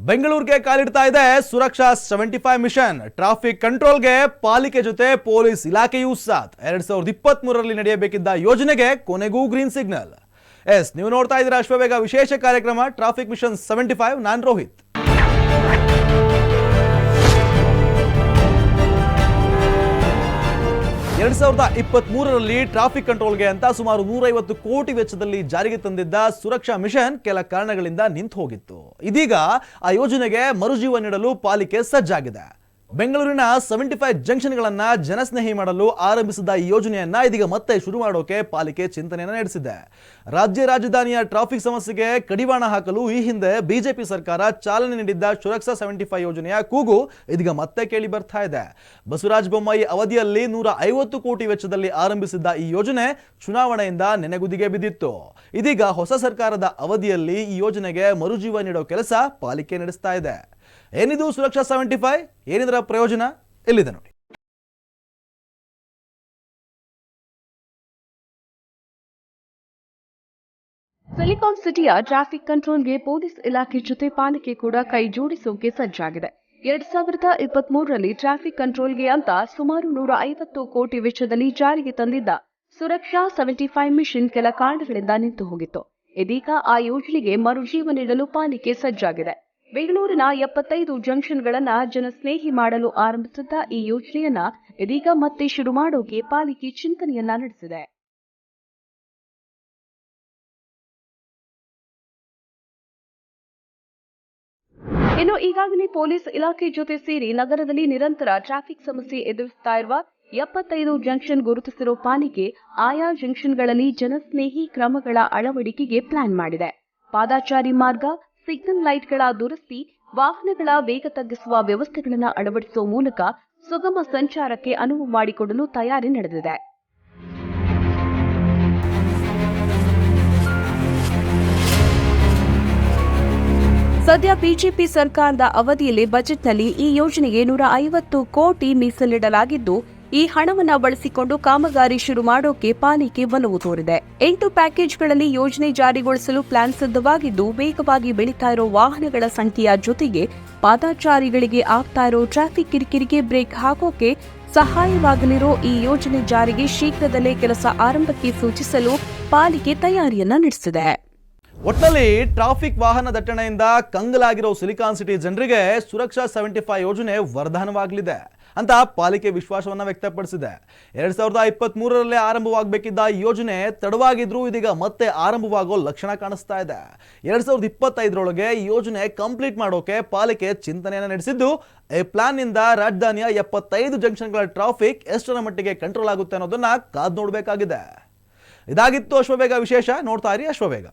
ಬೆಂಗಳೂರಿಗೆ ಕಾಲಿಡ್ತಾ ಇದೆ ಸುರಕ್ಷಾ 75 mission. Traffic ಕಂಟ್ರೋಲ್ಗೆ ಪಾಲಿಕೆ ಜೊತೆ ಪೊಲೀಸ್ ಇಲಾಖೆಯೂ ಸಾಥ್. 2023ರಲ್ಲಿ ನಡೆಯಬೇಕಿದ್ದ ಯೋಜನೆಗೆ ಕೊನೆಗೂ ಗ್ರೀನ್ ಸಿಗ್ನಲ್. ನೀವು ನೋಡ್ತಾ ಇದ್ದೀರಾ ಅಶ್ವವೇಗ ವಿಶೇಷ ಕಾರ್ಯಕ್ರಮ ಟ್ರಾಫಿಕ್ ಮಿಷನ್ 75. ನಾನು ರೋಹಿತ್. ಎರಡ್ 2023ರಲ್ಲಿ ಟ್ರಾಫಿಕ್ ಕಂಟ್ರೋಲ್ಗೆ ಅಂತ ಸುಮಾರು 150 ಕೋಟಿ ವೆಚ್ಚದಲ್ಲಿ ಜಾರಿಗೆ ತಂದಿದ್ದ ಸುರಕ್ಷಾ ಮಿಷನ್ ಕೆಲ ಕಾರಣಗಳಿಂದ ನಿಂತು ಹೋಗಿತ್ತು. ಇದೀಗ ಆ ಯೋಜನೆಗೆ ಮರುಜೀವ ನೀಡಲು ಪಾಲಿಕೆ ಸಜ್ಜಾಗಿದೆ. ಬೆಂಗಳೂರಿನ 75 ಜಂಕ್ಷನ್ಗಳನ್ನ ಜನಸ್ನೇಹಿ ಮಾಡಲು ಆರಂಭಿಸಿದ ಈ ಯೋಜನೆಯನ್ನ ಇದೀಗ ಮತ್ತೆ ಶುರು ಮಾಡೋಕೆ ಪಾಲಿಕೆ ಚಿಂತನೆಯನ್ನು ನಡೆಸಿದೆ. ರಾಜ್ಯ ರಾಜಧಾನಿಯ ಟ್ರಾಫಿಕ್ ಸಮಸ್ಯೆಗೆ ಕಡಿವಾಣ ಹಾಕಲು ಈ ಹಿಂದೆ ಬಿಜೆಪಿ ಸರ್ಕಾರ ಚಾಲನೆ ನೀಡಿದ್ದ ಸುರಕ್ಷಾ 75 ಯೋಜನೆಯ ಕೂಗು ಇದೀಗ ಮತ್ತೆ ಕೇಳಿ ಬರ್ತಾ ಇದೆ. ಬಸವರಾಜ ಬೊಮ್ಮಾಯಿ ಅವಧಿಯಲ್ಲಿ 150 ಕೋಟಿ ವೆಚ್ಚದಲ್ಲಿ ಆರಂಭಿಸಿದ್ದ ಈ ಯೋಜನೆ ಚುನಾವಣೆಯಿಂದ ನೆನೆಗುದಿಗೆ ಬಿದ್ದಿತ್ತು. ಇದೀಗ ಹೊಸ ಸರ್ಕಾರದ ಅವಧಿಯಲ್ಲಿ ಈ ಯೋಜನೆಗೆ ಮರುಜೀವ ನೀಡೋ ಕೆಲಸ ಪಾಲಿಕೆ ನಡೆಸ್ತಾ ಇದೆ. ಏನಿದು ಸುರಕ್ಷಾ 75, ಏನಿದರ ಪ್ರಯೋಜನ ಎಲ್ಲಿದೆ ನೋಡಿ. ಸಿಲಿಕಾನ್ ಸಿಟಿಯ ಟ್ರಾಫಿಕ್ ಕಂಟ್ರೋಲ್ಗೆ ಪೊಲೀಸ್ ಇಲಾಖೆ ಜೊತೆ ಪಾಲಿಕೆ ಕೂಡ ಕೈ ಜೋಡಿಸೋಕೆ ಸಜ್ಜಾಗಿದೆ. 2023ರಲ್ಲಿ ಟ್ರಾಫಿಕ್ ಕಂಟ್ರೋಲ್ಗೆ ಅಂತ ಸುಮಾರು 150 ಕೋಟಿ ವೆಚ್ಚದಲ್ಲಿ ಜಾರಿಗೆ ತಂದಿದ್ದ ಸುರಕ್ಷಾ 75 ಮಿಷನ್ ಕೆಲ ಕಾರಣಗಳಿಂದ ನಿಂತು ಹೋಗಿತ್ತು. ಇದೀಗ ಆ ಯೋಜನೆಗೆ ಮರುಜೀವ ನೀಡಲು ಪಾಲಿಕೆ ಸಜ್ಜಾಗಿದೆ. ಬೆಂಗಳೂರಿನ 75 ಜಂಕ್ಷನ್ಗಳನ್ನ ಜನಸ್ನೇಹಿ ಮಾಡಲು ಆರಂಭಿಸಿದ್ದ ಈ ಯೋಜನೆಯನ್ನ ಇದೀಗ ಮತ್ತೆ ಶುರು ಮಾಡೋಕೆ ಪಾಲಿಕೆ ಚಿಂತನೆಯನ್ನ ನಡೆಸಿದೆ. ಇನ್ನು ಈಗಾಗಲೇ ಪೊಲೀಸ್ ಇಲಾಖೆ ಜೊತೆ ಸೇರಿ ನಗರದಲ್ಲಿ ನಿರಂತರ ಟ್ರಾಫಿಕ್ ಸಮಸ್ಯೆ ಎದುರಿಸುತ್ತಾ ಇರುವ 75 ಜಂಕ್ಷನ್ ಗುರುತಿಸಿರೋ ಪಾಲಿಕೆ ಆಯಾ ಜಂಕ್ಷನ್ಗಳಲ್ಲಿ ಜನಸ್ನೇಹಿ ಕ್ರಮಗಳ ಅಳವಡಿಕೆಗೆ ಪ್ಲಾನ್ ಮಾಡಿದೆ. ಪಾದಾಚಾರಿ ಮಾರ್ಗ, ಸಿಗ್ನಲ್ ಲೈಟ್ಗಳ ದುರಸ್ತಿ, ವಾಹನಗಳ ವೇಗ ತಗ್ಗಿಸುವ ವ್ಯವಸ್ಥೆಗಳನ್ನು ಅಳವಡಿಸುವ ಮೂಲಕ ಸುಗಮ ಸಂಚಾರಕ್ಕೆ ಅನುವು ಮಾಡಿಕೊಡಲು ತಯಾರಿ ನಡೆದಿದೆ. ಸದ್ಯ ಬಿಜೆಪಿ ಸರ್ಕಾರದ ಅವಧಿಯಲ್ಲಿ ಬಜೆಟ್ನಲ್ಲಿ ಈ ಯೋಜನೆಗೆ 150 ಕೋಟಿ ಮೀಸಲಿಡಲಾಗಿದ್ದು, ಈ ಹಣವನ್ನು ಬಳಸಿಕೊಂಡು ಕಾಮಗಾರಿ ಶುರು ಮಾಡೋಕೆ ಪಾಲಿಕೆ ಒಲವು ತೋರಿದೆ. 8 ಪ್ಯಾಕೇಜ್ಗಳಲ್ಲಿ ಯೋಜನೆ ಜಾರಿಗೊಳಿಸಲು ಪ್ಲಾನ್ ಸಿದ್ಧವಾಗಿದ್ದು, ವೇಗವಾಗಿ ಬೆಳೀತಾ ಇರೋ ವಾಹನಗಳ ಸಂಖ್ಯೆಯ ಜೊತೆಗೆ ಪಾದಚಾರಿಗಳಿಗೆ ಆಗ್ತಾ ಇರೋ ಟ್ರಾಫಿಕ್ ಕಿರಿಕಿರಿಗೆ ಬ್ರೇಕ್ ಹಾಕೋಕೆ ಸಹಾಯವಾಗಲಿರೋ ಈ ಯೋಜನೆ ಜಾರಿಗೆ ಶೀಘ್ರದಲ್ಲೇ ಕೆಲಸ ಆರಂಭಕ್ಕೆ ಸೂಚಿಸಲು ಪಾಲಿಕೆ ತಯಾರಿಯನ್ನ ನಡೆಸಿದೆ. ಒಟ್ಟಿನಲ್ಲಿ ಟ್ರಾಫಿಕ್ ವಾಹನ ದಟ್ಟಣೆಯಿಂದ ಕಂಗಲಾಗಿರೋ ಸಿಲಿಕಾನ್ ಸಿಟಿ ಜನರಿಗೆ ಸುರಕ್ಷಾ 75 ಯೋಜನೆ ವರದಾನವಾಗಲಿದೆ ಅಂತ ಪಾಲಿಕೆ ವಿಶ್ವಾಸವನ್ನ ವ್ಯಕ್ತಪಡಿಸಿದೆ. 2023ರಲ್ಲೇ ಆರಂಭವಾಗಬೇಕಿದ್ದ ಯೋಜನೆ ತಡವಾಗಿದ್ರೂ ಇದೀಗ ಮತ್ತೆ ಆರಂಭವಾಗೋ ಲಕ್ಷಣ ಕಾಣಿಸ್ತಾ ಇದೆ. 2025ರೊಳಗೆ ಈ ಯೋಜನೆ ಕಂಪ್ಲೀಟ್ ಮಾಡೋಕೆ ಪಾಲಿಕೆ ಚಿಂತನೆಯನ್ನು ನಡೆಸಿದ್ದು, ಈ ಪ್ಲಾನ್ ನಿಂದ ರಾಜಧಾನಿಯ 75 ಜಂಕ್ಷನ್ಗಳ ಟ್ರಾಫಿಕ್ ಎಷ್ಟರ ಮಟ್ಟಿಗೆ ಕಂಟ್ರೋಲ್ ಆಗುತ್ತೆ ಅನ್ನೋದನ್ನ ಕಾದು ನೋಡಬೇಕಾಗಿದೆ. ಇದಾಗಿತ್ತು ಅಶ್ವವೇಗ ವಿಶೇಷ. ನೋಡ್ತಾ ಇರಿ ಅಶ್ವವೇಗ.